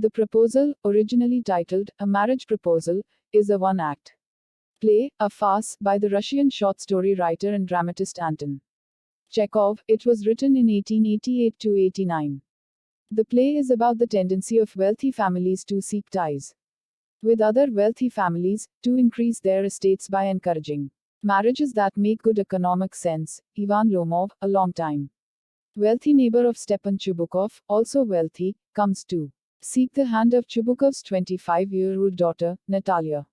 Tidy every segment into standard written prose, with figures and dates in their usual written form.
The proposal, originally titled A Marriage Proposal, is a one-act play, a farce, by the Russian short story writer and dramatist Anton Chekhov. It was written in 1888 to 89. The play is about the tendency of wealthy families to seek ties with other wealthy families to increase their estates by encouraging marriages that make good economic sense. Ivan Lomov, a long-time wealthy neighbor of Stepan Chubukov, also wealthy, comes to seek the hand of Chubukov's 25-year-old daughter, Natalia.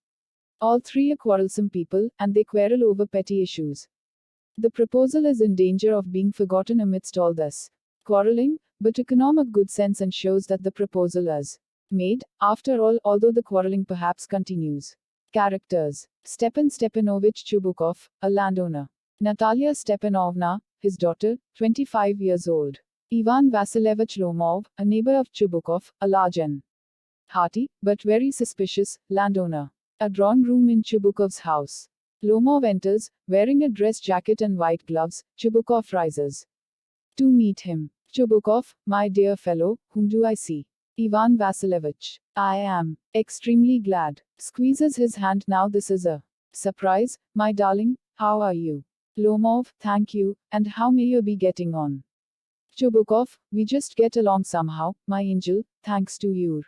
All three are quarrelsome people, and they quarrel over petty issues. The proposal is in danger of being forgotten amidst all this quarreling, but economic good sense ensures that the proposal is made, after all, although the quarreling perhaps continues. Characters: Stepan Stepanovich Chubukov, a landowner. Natalia Stepanovna, his daughter, 25 years old. Ivan Vasilievich Lomov, a neighbor of Chubukov, a large and hearty, but very suspicious, landowner. A drawing room in Chubukov's house. Lomov enters, wearing a dress jacket and white gloves. Chubukov rises to meet him. Chubukov, my dear fellow, whom do I see? Ivan Vasilievich. I am extremely glad. Squeezes his hand. Now this is a surprise, my darling. How are you? Lomov, thank you, and how may you be getting on? Chubukov, we just get along somehow, my angel, thanks to your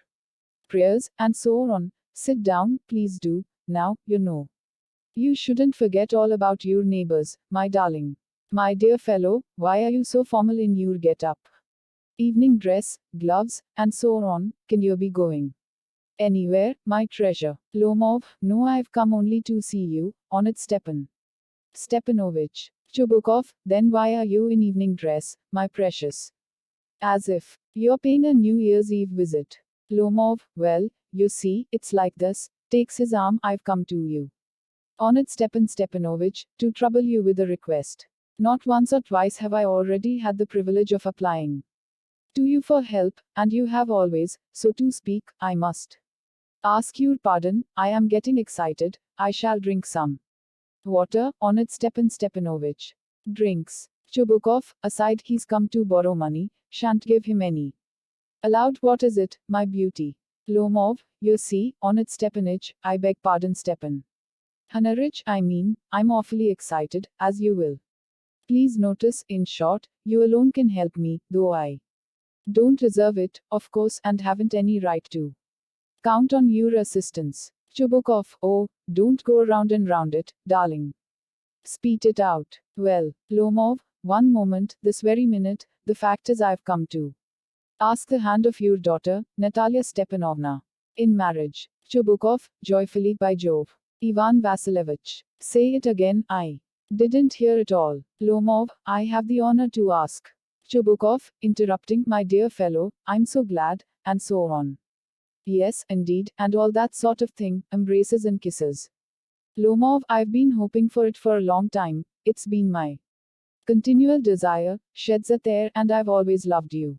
prayers, and so on. Sit down, please do. Now, you know. You shouldn't forget all about your neighbors, my darling. My dear fellow, why are you so formal in your get-up? Evening dress, gloves, and so on. Can you be going anywhere, my treasure? Lomov, no, I've come only to see you, honored Stepan Stepanovich. Chubukov, then why are you in evening dress, my precious? As if you're paying a New Year's Eve visit. Lomov, well, you see, it's like this. Takes his arm, I've come to you, honored Stepan Stepanovich, to trouble you with a request. Not once or twice have I already had the privilege of applying to you for help, and you have always, so to speak, I must ask your pardon. I am getting excited. I shall drink some water, honored Stepan Stepanovich. Drinks. Chubukov, aside, he's come to borrow money, shan't give him any. Allowed. What is it, my beauty? Lomov, you see, honored Stepanich, I beg pardon, Stepan Hanarich, I mean, I'm awfully excited, as you will please notice. In short, you alone can help me, though I don't deserve it, of course, and haven't any right to count on your assistance. Chubukov, oh, don't go round and round it, darling. Spit it out. Well, Lomov, one moment, this very minute. The fact is, I've come to ask the hand of your daughter, Natalia Stepanovna, in marriage. Chubukov, joyfully, by Jove. Ivan Vasilievich. Say it again, I didn't hear it all. Lomov, I have the honor to ask. Chubukov, interrupting, my dear fellow, I'm so glad, and so on. Yes, indeed, and all that sort of thing, embraces and kisses. Lomov, I've been hoping for it for a long time. It's been my continual desire, sheds a tear, and I've always loved you,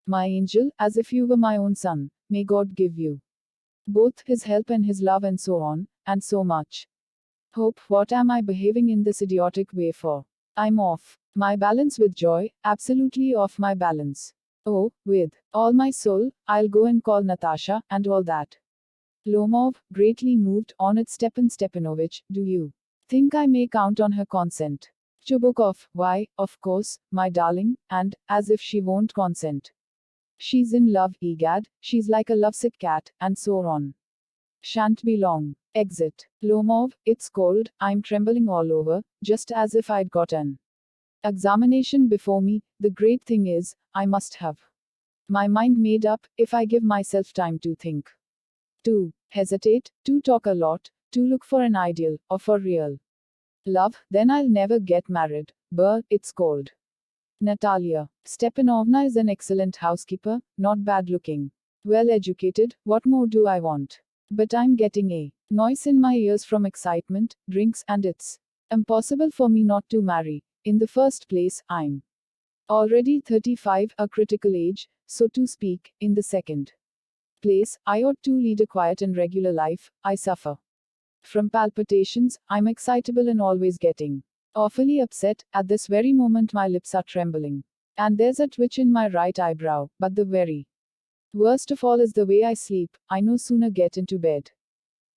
my angel, as if you were my own son. May God give you both his help and his love, and so on, and so much hope. What am I behaving in this idiotic way for? I'm off my balance with joy, absolutely off my balance. Oh, with all my soul, I'll go and call Natasha, and all that. Lomov, greatly moved, honored Stepan Stepanovich, do you think I may count on her consent? Chubukov, why, of course, my darling, and, as if she won't consent. She's in love, egad, she's like a lovesick cat, and so on. Shan't be long. Exit. Lomov, it's cold, I'm trembling all over, just as if I'd got an examination before me. The great thing is, I must have my mind made up, if I give myself time to think, to hesitate, to talk a lot, to look for an ideal, or for real love, then I'll never get married. Brr, it's cold. Natalia Stepanovna is an excellent housekeeper, not bad looking, well educated. What more do I want? But I'm getting a noise in my ears from excitement, drinks, and it's impossible for me not to marry. In the first place, I'm already 35, a critical age, so to speak. In the second place, I ought to lead a quiet and regular life. I suffer from palpitations, I'm excitable and always getting awfully upset. At this very moment, my lips are trembling, and there's a twitch in my right eyebrow, but the very Worst of all is the way I sleep. I no sooner get into bed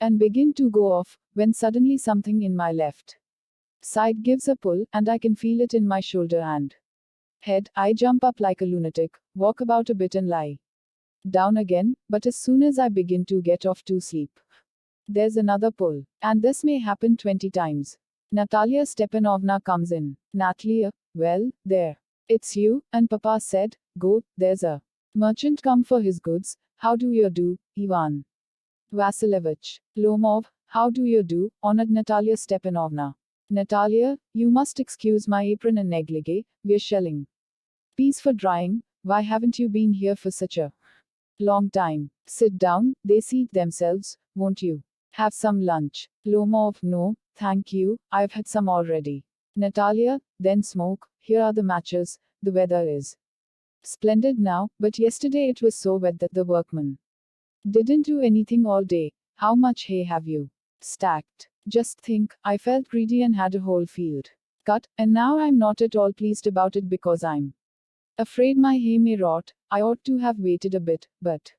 and begin to go off, when suddenly something in my left side gives a pull, and I can feel it in my shoulder and head. I jump up like a lunatic, walk about a bit and lie down again, but as soon as I begin to get off to sleep, there's another pull. And this may happen 20 times. Natalia Stepanovna comes in. Natalia, well, there. It's you, and Papa said, go, there's a merchant come for his goods. How do you do, Ivan Vasilievich Lomov? How do you do, honored Natalia Stepanovna? Natalia, you must excuse my apron and negligee, we're shelling peas for drying. Why haven't you been here for such a long time? Sit down, they seat themselves, won't you have some lunch? Lomov, no, thank you, I've had some already. Natalia, then smoke, here are the matches, the weather is splendid now, but yesterday it was so wet that the workmen didn't do anything all day. How much hay have you stacked? Just think, I felt greedy and had a whole field cut, and now I'm not at all pleased about it because I'm afraid my hay may rot. I ought to have waited a bit, but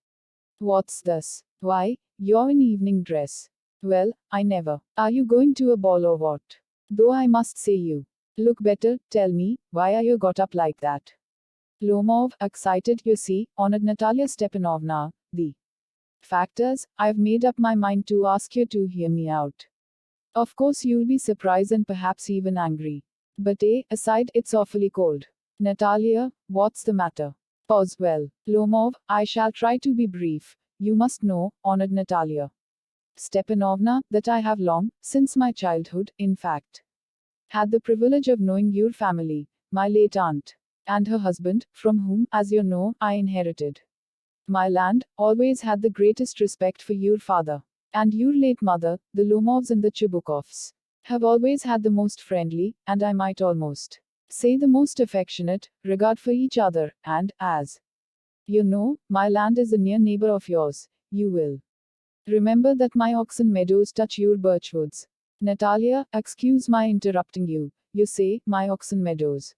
what's this? Why, you're in evening dress. Well, I never. Are you going to a ball or what? Though I must say you look better. Tell me, why are you got up like that? Lomov, excited, you see, honored Natalia Stepanovna, the fact is, I've made up my mind to ask you to hear me out. Of course you'll be surprised and perhaps even angry. But aside, it's awfully cold. Natalia, what's the matter? Pause. Well, Lomov, I shall try to be brief. You must know, honored Natalia Stepanovna, that I have long, since my childhood, in fact, had the privilege of knowing your family, my late aunt, and her husband, from whom, as you know, I inherited my land, always had the greatest respect for your father. And your late mother, the Lomovs and the Chubukovs, have always had the most friendly, and I might almost say the most affectionate, regard for each other, and, as you know, my land is a near neighbor of yours. You will remember that my oxen meadows touch your birchwoods. Natalia, excuse my interrupting you. You say, my oxen meadows.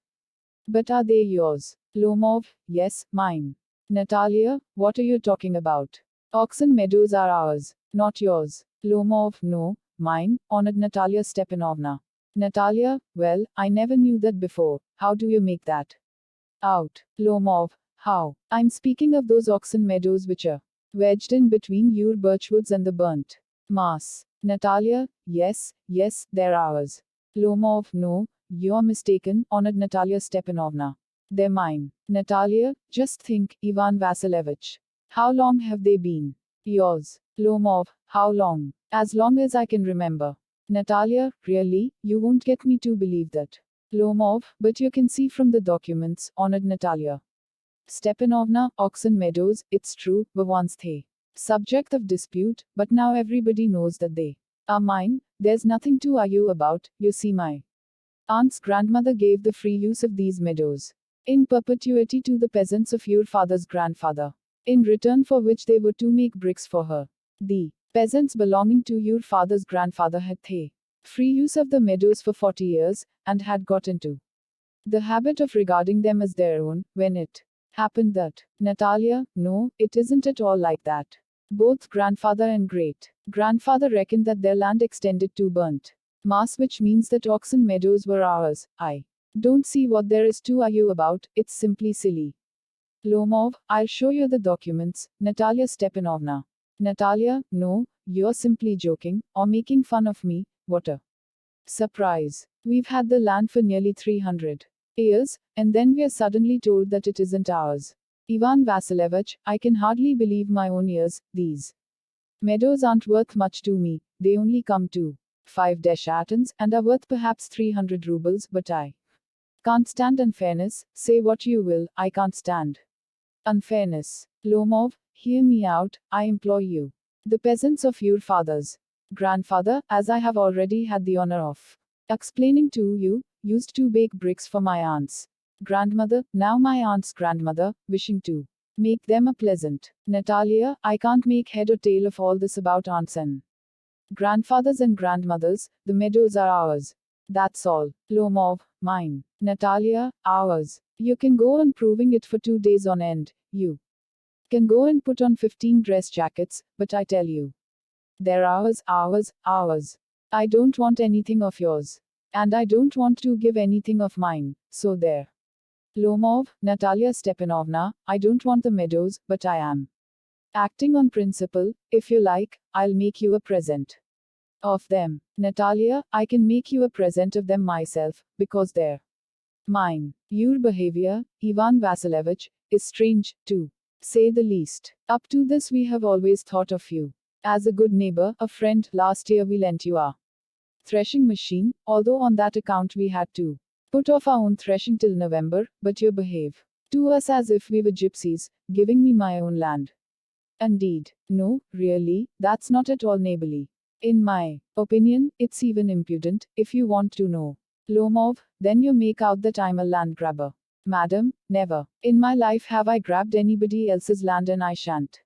But are they yours? Lomov, yes, mine. Natalia, what are you talking about? Oxen meadows are ours, not yours. Lomov, no, mine, honored Natalia Stepanovna. Natalia, well, I never knew that before. How do you make that out? Lomov, how? I'm speaking of those oxen meadows which are wedged in between your birchwoods and the burnt mass. Natalia, yes, yes, they're ours. Lomov, no, you're mistaken, honored Natalia Stepanovna. They're mine. Natalia, just think, Ivan Vasilievich. How long have they been yours? Lomov, how long? As long as I can remember. Natalia, really, you won't get me to believe that. Lomov, but you can see from the documents, honored Natalia Stepanovna, oxen meadows, it's true, were once the subject of dispute, but now everybody knows that they are mine. There's nothing to argue about. You see, my aunt's grandmother gave the free use of these meadows in perpetuity to the peasants of your father's grandfather, in return for which they were to make bricks for her. The peasants belonging to your father's grandfather had the free use of the meadows for 40 years, and had got into the habit of regarding them as their own, when it happened that. Natalia, no, it isn't at all like that. Both grandfather and great grandfather reckoned that their land extended to burnt mass, which means that oxen meadows were ours. I don't see what there is to argue about, it's simply silly. Lomov, I'll show you the documents, Natalia Stepanovna. Natalia, no, you're simply joking, or making fun of me. What a surprise. We've had the land for nearly 300 years, and then we're suddenly told that it isn't ours. Ivan Vasilievich, I can hardly believe my own ears. These meadows aren't worth much to me, they only come to 5 deshatins, and are worth perhaps 300 rubles, but I can't stand unfairness. Say what you will, I can't stand unfairness. Lomov, hear me out, I implore you. The peasants of your father's grandfather, as I have already had the honor of explaining to you, used to bake bricks for my aunt's grandmother, now my aunt's grandmother, wishing to make them a pleasant. Natalia, I can't make head or tail of all this about aunts and grandfathers and grandmothers. The meadows are ours. That's all. Lomov, mine. Natalia, ours. You can go on proving it for 2 days on end. You can go and put on 15 dress jackets, but I tell you, they're ours, ours, ours. I don't want anything of yours. And I don't want to give anything of mine, so there. Lomov, Natalia Stepanovna, I don't want the meadows, but I am acting on principle. If you like, I'll make you a present of them. Natalia, I can make you a present of them myself, because they're mine. Your behavior, Ivan Vasilievich, is strange, to say the least. Up to this, we have always thought of you as a good neighbor, a friend. Last year, we lent you our threshing machine, although on that account we had to put off our own threshing till November, but you behave to us as if we were gypsies, giving me my own land. Indeed, no, really, that's not at all neighborly. In my opinion, it's even impudent, if you want to know. Lomov, then you make out that I'm a land grabber. Madam, never in my life have I grabbed anybody else's land, and I shan't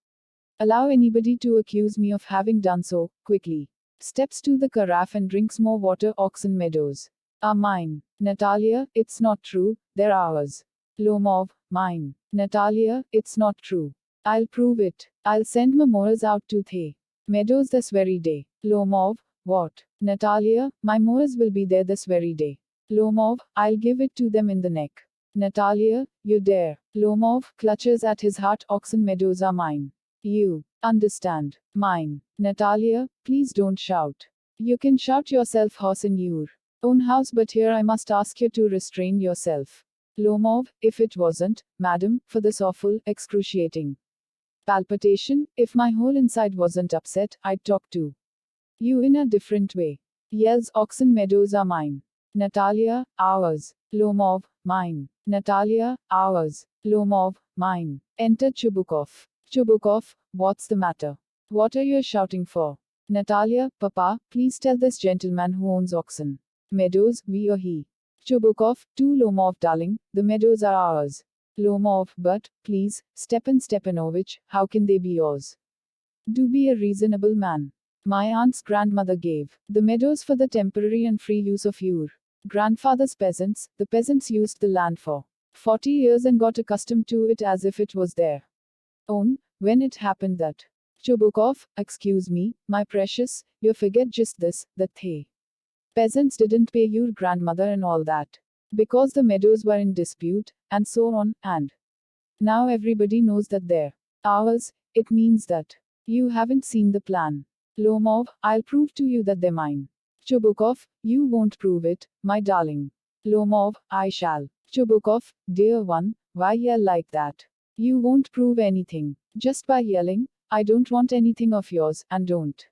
allow anybody to accuse me of having done so. Quickly steps to the carafe and drinks more water. Oxen meadows are mine. Natalia, it's not true, they're ours. Lomov, mine. Natalia, it's not true. I'll prove it. I'll send Mores out to the meadows this very day. Lomov, what? Natalia, my Mores will be there this very day. Lomov, I'll give it to them in the neck. Natalia, you dare. Lomov clutches at his heart. Oxen meadows are mine. You understand. Mine. Natalia, please don't shout. You can shout yourself hoarse in your own house, but here I must ask you to restrain yourself. Lomov, if it wasn't, madam, for this awful, excruciating palpitation, if my whole inside wasn't upset, I'd talk to you in a different way. Yells. Oxen meadows are mine. Natalia, ours. Lomov, mine. Natalia, ours. Lomov, mine. Enter Chubukov. Chubukov, what's the matter? What are you shouting for? Natalia, Papa, please tell this gentleman who owns oxen meadows, we or he. Chubukov, to Lomov, darling, the meadows are ours. Lomov, but, please, Stepan Stepanovich, how can they be yours? Do be a reasonable man. My aunt's grandmother gave the meadows for the temporary and free use of your grandfather's peasants. The peasants used the land for 40 years and got accustomed to it as if it was their own. When it happened that Chubukov, excuse me, my precious, you forget just this, that the peasants didn't pay your grandmother and all that, because the meadows were in dispute, and so on, and now everybody knows that they're ours. It means that you haven't seen the plan. Lomov, I'll prove to you that they're mine. Chubukov, you won't prove it, my darling. Lomov, I shall. Chubukov, dear one, why yell like that? You won't prove anything, just by yelling. I don't want anything of yours, and don't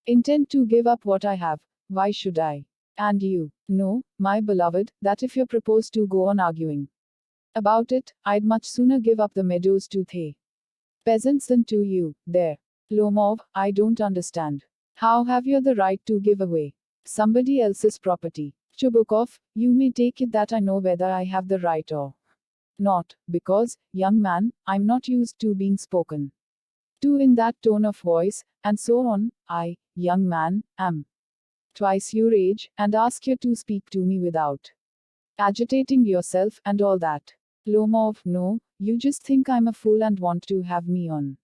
intend to give up what I have. Why should I? And you know, my beloved, that if you propose to go on arguing about it, I'd much sooner give up the meadows to the peasants than to you. There. Lomov, I don't understand. How have you the right to give away somebody else's property? Chubukov, you may take it that I know whether I have the right or not, because, young man, I'm not used to being spoken to in that tone of voice, and so on. I, young man, am twice your age, and ask you to speak to me without agitating yourself, and all that. Lomov, no, you just think I'm a fool and want to have me on.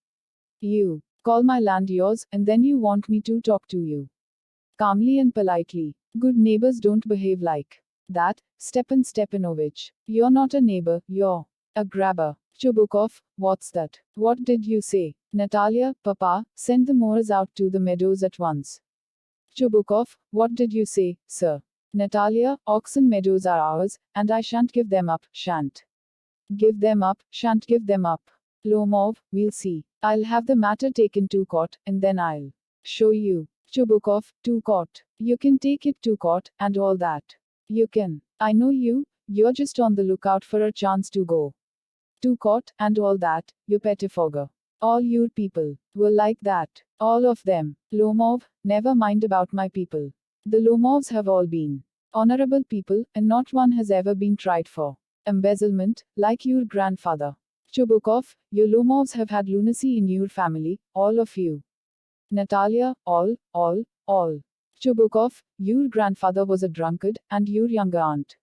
You call my land yours, and then you want me to talk to you calmly and politely. Good neighbors don't behave like that, Stepan Stepanovich. You're not a neighbor, you're a grabber. Chubukov, what's that? What did you say? Natalia, Papa, send the Mores out to the meadows at once. Chubukov, what did you say, sir? Natalia, oxen meadows are ours, and I shan't give them up, shan't give them up, shan't give them up. Lomov, we'll see. I'll have the matter taken to court, and then I'll show you. Chubukov, to court. You can take it to court, and all that. You can. I know you, you're just on the lookout for a chance to go to court, and all that, you pettifogger. All your people were like that. All of them. Lomov, never mind about my people. The Lomovs have all been honorable people, and not one has ever been tried for embezzlement, like your grandfather. Chubukov, your Lomovs have had lunacy in your family, all of you. Natalia, all. Chubukov, your grandfather was a drunkard, and your younger aunt,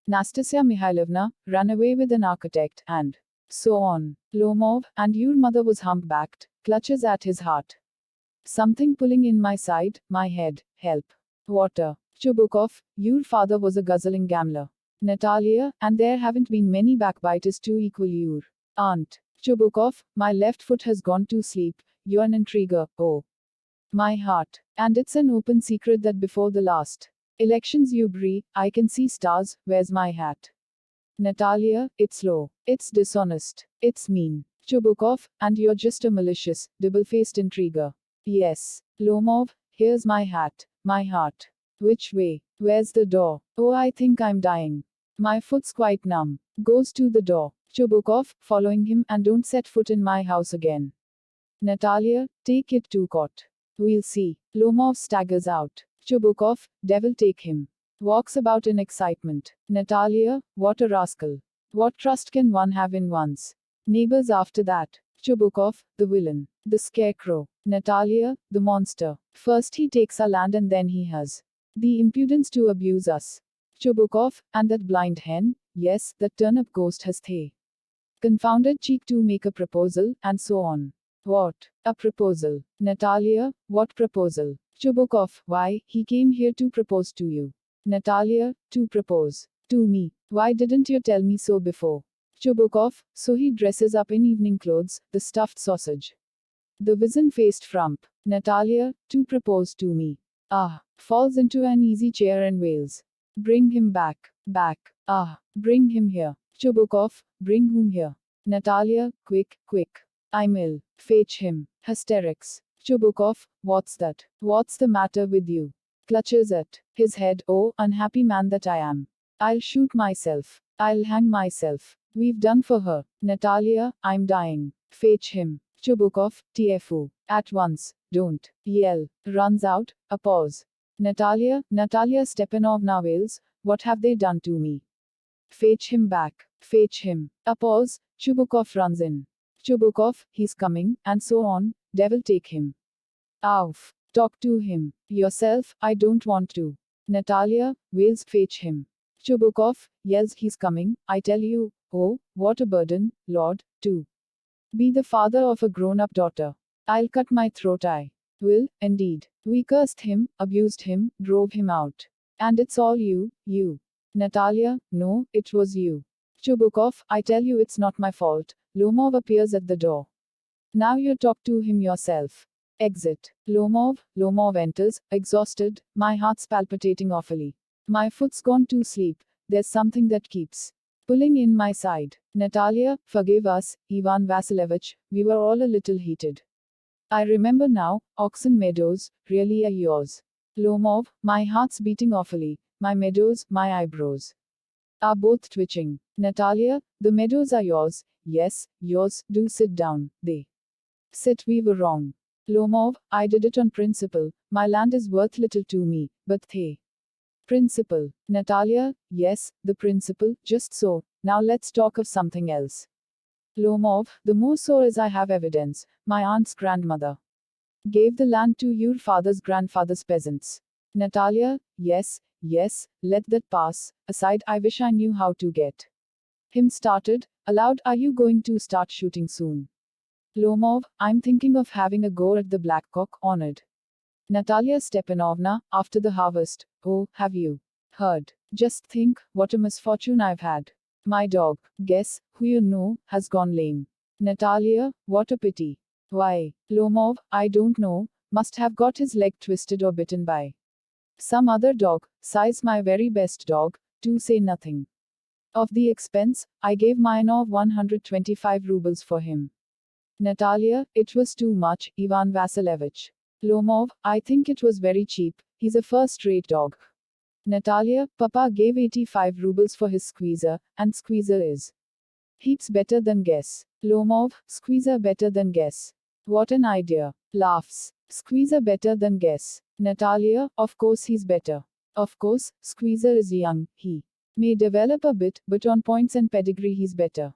Nastasia Mikhailovna, ran away with an architect, and So on. Lomov, and your mother was humpbacked, clutches at his heart. Something pulling in my side, my head, help. Water. Chubukov, your father was a guzzling gambler. Natalia, and there haven't been many backbiters to equal your aunt. Chubukov, my left foot has gone to sleep, you're an intriguer, oh. My heart. And it's an open secret that before the last elections you brie, I can see stars, where's my hat? Natalia, it's low. It's dishonest. It's mean. Chubukov, and you're just a malicious, double-faced intriguer. Yes. Lomov, here's my hat. My heart. Which way? Where's the door? Oh, I think I'm dying. My foot's quite numb. Goes to the door. Chubukov, following him, and don't set foot in my house again. Natalia, take it to court. We'll see. Lomov staggers out. Chubukov, devil take him. Walks about in excitement. Natalia, what a rascal. What trust can one have in one's neighbors after that? Chubukov, the villain. The scarecrow. Natalia, the monster. First he takes our land and then he has the impudence to abuse us. Chubukov, and that blind hen, yes, that turnip ghost has the confounded cheek to make a proposal, and so on. What? A proposal. Natalia, what proposal? Chubukov, why, he came here to propose to you. Natalia, to propose. To me. Why didn't you tell me so before? Chubukov, so he dresses up in evening clothes, the stuffed sausage. The wizen-faced frump. Natalia, to propose to me. Ah, falls into an easy chair and wails. Bring him back. Back. Ah, bring him here. Chubukov, bring whom here? Natalia, quick, quick. I'm ill. Fetch him. Hysterics. Chubukov, what's that? What's the matter with you? Clutches at his head. Oh, unhappy man that I am. I'll shoot myself. I'll hang myself. We've done for her. Natalia, I'm dying. Fetch him. Chubukov, TFU. At once. Don't yell. Runs out. A pause. Natalia Stepanovna wails, what have they done to me? Fetch him back. Fetch him. A pause. Chubukov runs in. Chubukov, he's coming, and so on. Devil take him. Ouf. Talk to him. Yourself, I don't want to. Natalia wails, fetch him. Chubukov yells, he's coming, I tell you. Oh, what a burden, Lord, to be the father of a grown-up daughter. I'll cut my throat, I will, indeed. We cursed him, abused him, drove him out. And it's all you. Natalia, no, it was you. Chubukov, I tell you it's not my fault. Lomov appears at the door. Now you talk to him yourself. Exit. Lomov enters, exhausted, my heart's palpitating awfully. My foot's gone to sleep, there's something that keeps pulling in my side. Natalia, forgive us, Ivan Vasilievich, we were all a little heated. I remember now, oxen meadows, really are yours. Lomov, my heart's beating awfully, my meadows, my eyebrows are both twitching. Natalia, the meadows are yours, yes, yours, do sit down, they sit, we were wrong. Lomov, I did it on principle, my land is worth little to me, but the principle. Natalia, yes, the principle, just so, now let's talk of something else. Lomov, the more so as I have evidence, my aunt's grandmother gave the land to your father's grandfather's peasants. Natalia, yes, let that pass, aside I wish I knew how to get him started, aloud are you going to start shooting soon? Lomov, I'm thinking of having a go at the blackcock, honored Natalia Stepanovna, after the harvest. Oh, have you heard? Just think, what a misfortune I've had. My dog, guess, who you know, has gone lame. Natalia, what a pity. Why? Lomov, I don't know, must have got his leg twisted or bitten by some other dog, size my very best dog, to say nothing of the expense, I gave mine of 125 rubles for him. Natalia, it was too much, Ivan Vasilievich. Lomov, I think it was very cheap, he's a first-rate dog. Natalia, Papa gave 85 rubles for his squeezer, and squeezer is heaps better than guess. Lomov, squeezer better than guess. What an idea. Laughs. Squeezer better than guess. Natalia, of course he's better. Of course, squeezer is young, he may develop a bit, but on points and pedigree he's better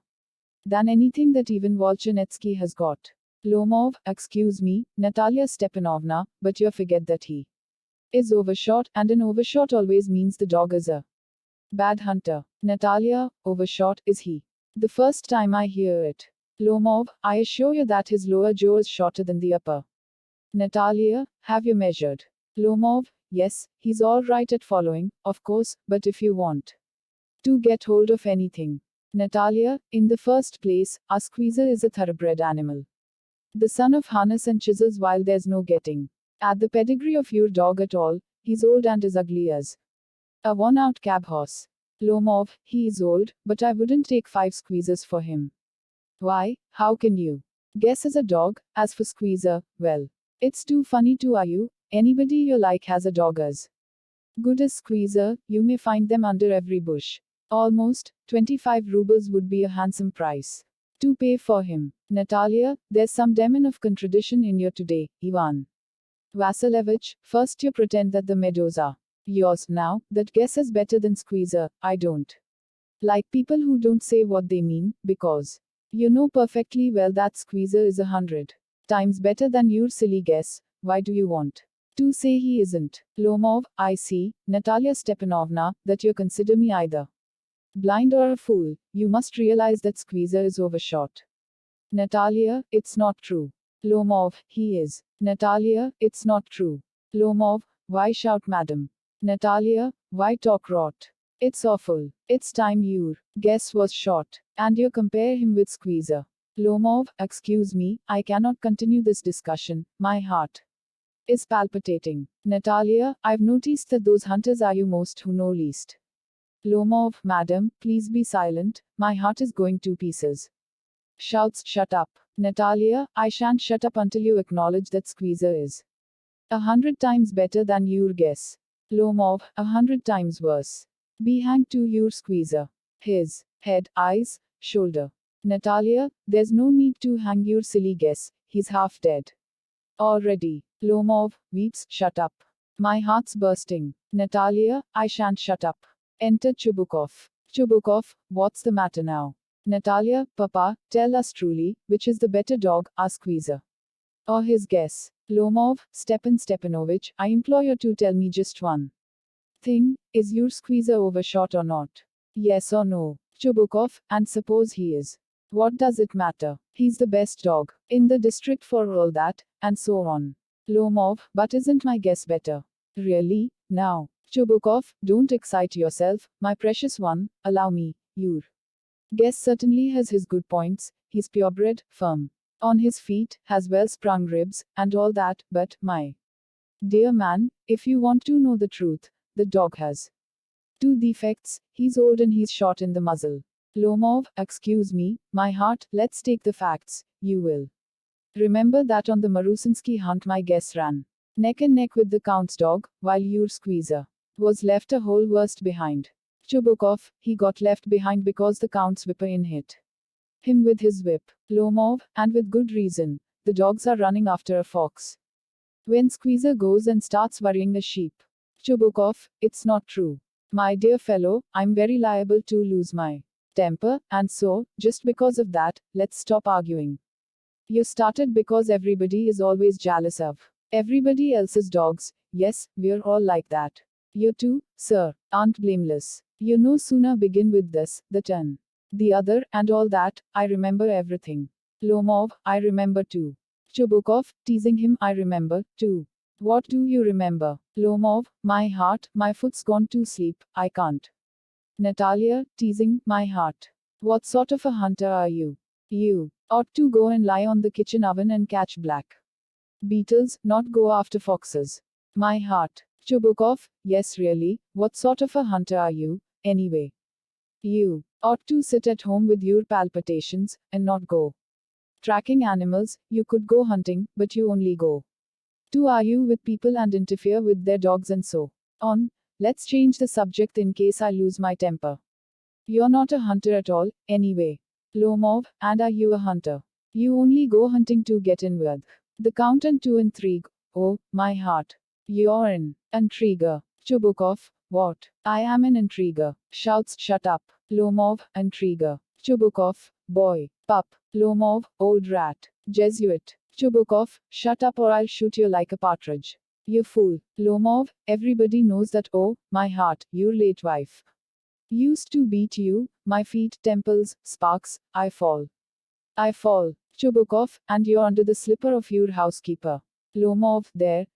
than anything that even Volchanetsky has got. Lomov, excuse me, Natalia Stepanovna, but you forget that he is overshot, and an overshot always means the dog is a bad hunter. Natalia, overshot, is he The first time I hear it. Lomov, I assure you that his lower jaw is shorter than the upper. Natalia, have you measured? Lomov, yes, he's all right at following, of course, but if you want to get hold of anything. Natalia, in the first place, our squeezer is a thoroughbred animal. The son of harness and chisels while there's no getting at the pedigree of your dog at all, he's old and as ugly as a worn-out cab horse. Lomov, he is old, but I wouldn't take 5 squeezers for him. Why, how can you guess as a dog? As for squeezer, well, it's too funny to argue. Anybody you like has a dog as good as squeezer, you may find them under every bush. Almost, 25 rubles would be a handsome price to pay for him. Natalia, there's some demon of contradiction in you today, Ivan Vasilevich. First you pretend that the meadows are yours, now, that guess is better than squeezer. I don't like people who don't say what they mean, because you know perfectly well that squeezer is 100 times better than your silly guess. Why do you want to say he isn't? Lomov, I see, Natalia Stepanovna, that you consider me either blind or a fool. You must realize that squeezer is overshot. Natalia, it's not true. Lomov, he is. Natalia, it's not true. Lomov, why shout, madam? Natalia, why talk rot? It's awful. It's time your guess was short. And you compare him with squeezer. Lomov, excuse me, I cannot continue this discussion. My heart is palpitating. Natalia, I've noticed that those hunters are you most who know least. Lomov, madam, please be silent. My heart is going to pieces. Shouts, shut up. Natalia, I shan't shut up until you acknowledge that squeezer is 100 times better than your guess. Lomov, 100 times worse. Be hanged to your squeezer. His head, eyes, shoulder. Natalia, there's no need to hang your silly guess. He's half dead already. Lomov weeps, shut up. My heart's bursting. Natalia, I shan't shut up. Enter Chubukov. Chubukov, what's the matter now? Natalia, Papa, tell us truly, which is the better dog, our squeezer or his guess? Lomov, Stepan Stepanovich, I implore you to tell me just one thing, is your squeezer overshot or not? Yes or no? Chubukov, and suppose he is. What does it matter? He's the best dog in the district for all that, and so on. Lomov, but isn't my guess better? Really? Now. Chubukov, don't excite yourself, my precious one, allow me. Your guess certainly has his good points. He's purebred, firm on his feet, has well sprung ribs, and all that, but, my dear man, if you want to know the truth, the dog has 2 defects. He's old and he's short in the muzzle. Lomov, excuse me, my heart, let's take the facts. You will remember that on the Marusinsky hunt my guess ran neck and neck with the Count's dog, while your squeezer was left a whole worst behind. Chubukov, he got left behind because the Count's whipper-in hit him with his whip. Lomov, and with good reason. The dogs are running after a fox when squeezer goes and starts worrying a sheep. Chubukov, it's not true. My dear fellow, I'm very liable to lose my temper, and so, just because of that, let's stop arguing. You started because everybody is always jealous of everybody else's dogs. Yes, we're all like that. You too, sir, aren't blameless. You no sooner begin with this, the turn, the other, and all that. I remember everything. Lomov, I remember too. Chubukov, teasing him, I remember too. What do you remember? Lomov, my heart, my foot's gone to sleep, I can't. Natalia, teasing, my heart. What sort of a hunter are you? You ought to go and lie on the kitchen oven and catch black beetles, not go after foxes. My heart. Chubukov, yes really, what sort of a hunter are you, anyway? You ought to sit at home with your palpitations, and not go tracking animals. You could go hunting, but you only go to argue with people and interfere with their dogs and so on. Let's change the subject in case I lose my temper. You're not a hunter at all, anyway. Lomov, and are you a hunter? You only go hunting to get in with the Count and to intrigue. Oh, my heart. You're an intriguer. Chubukov, what? I am an intriguer. Shouts, shut up. Lomov, intriguer. Chubukov, boy, pup. Lomov, old rat. Jesuit. Chubukov, shut up or I'll shoot you like a partridge. You fool. Lomov, everybody knows that. Oh, my heart, your late wife Used to beat you, my feet, temples, sparks, I fall. I fall. Chubukov, and you're under the slipper of your housekeeper. Lomov, there,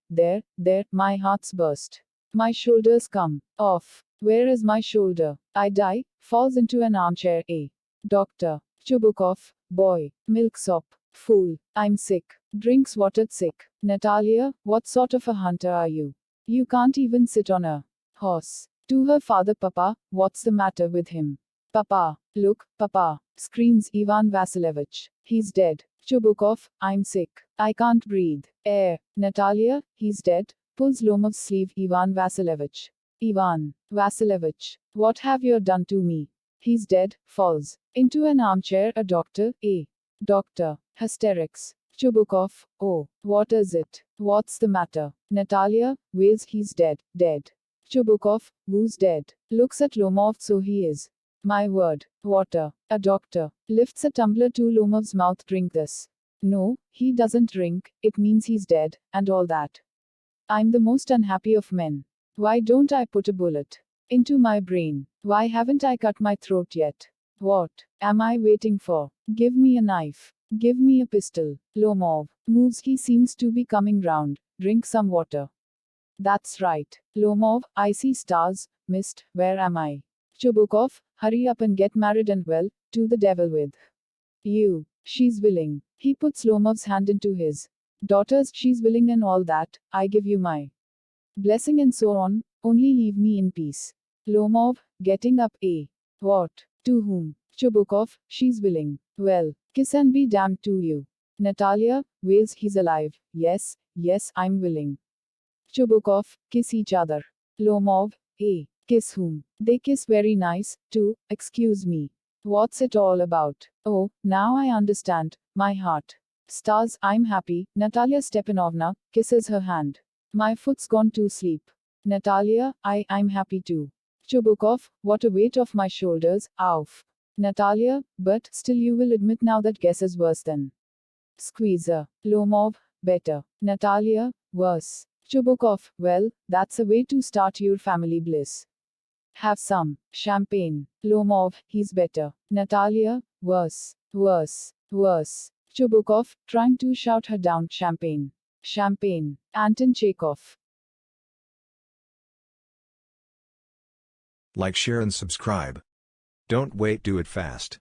my heart's burst. My shoulders come off. Where is my shoulder? I die, falls into an armchair. A. Doctor. Chubukov, boy, milksop. Fool, I'm sick. Drinks water sick. Natalia, what sort of a hunter are you? You can't even sit on a horse. To her father, Papa, what's the matter with him? Papa, look, Papa, screams Ivan Vasilievich. He's dead. Chubukov, I'm sick. I can't breathe. Air. Natalia, he's dead. Pulls Lomov's sleeve. Ivan Vasilievich. Ivan Vasilievich, what have you done to me? He's dead. Falls into an armchair. A doctor. A. Doctor. Hysterics. Chubukov, oh, what is it? What's the matter? Natalia, wails, he's dead, dead. Chubukov, who's dead? Looks at Lomov, so he is. My word, water. A doctor lifts a tumbler to Lomov's mouth. Drink this. No, he doesn't drink, it means he's dead, and all that. I'm the most unhappy of men. Why don't I put a bullet into my brain? Why haven't I cut my throat yet? What am I waiting for? Give me a knife. Give me a pistol. Lomov moves, he seems to be coming round. Drink some water. That's right. Lomov, I see stars, mist, where am I? Chubukov, hurry up and get married and well, to the devil with you. She's willing. He puts Lomov's hand into his. Daughters, she's willing and all that, I give you my blessing and so on, only leave me in peace. Lomov, getting up. What? To whom? Chubukov, she's willing. Well, kiss and be damned to you. Natalia, wails, he's alive. Yes, I'm willing. Chubukov, kiss each other. Lomov, kiss whom? They kiss very nice, too, excuse me. What's it all about? Oh, now I understand, my heart. Stars, I'm happy. Natalia Stepanovna kisses her hand. My foot's gone to sleep. Natalia, I'm happy too. Chubukov, what a weight off my shoulders, ouf. Natalia, but still you will admit now that guess is worse than squeezer. Lomov, better. Natalia, worse. Chubukov, well, that's a way to start your family bliss. Have some champagne. Lomov, he's better. Natalia, worse. Chubukov, trying to shout her down. Champagne. Anton Chekhov. Like, share and subscribe. Don't wait, do it fast.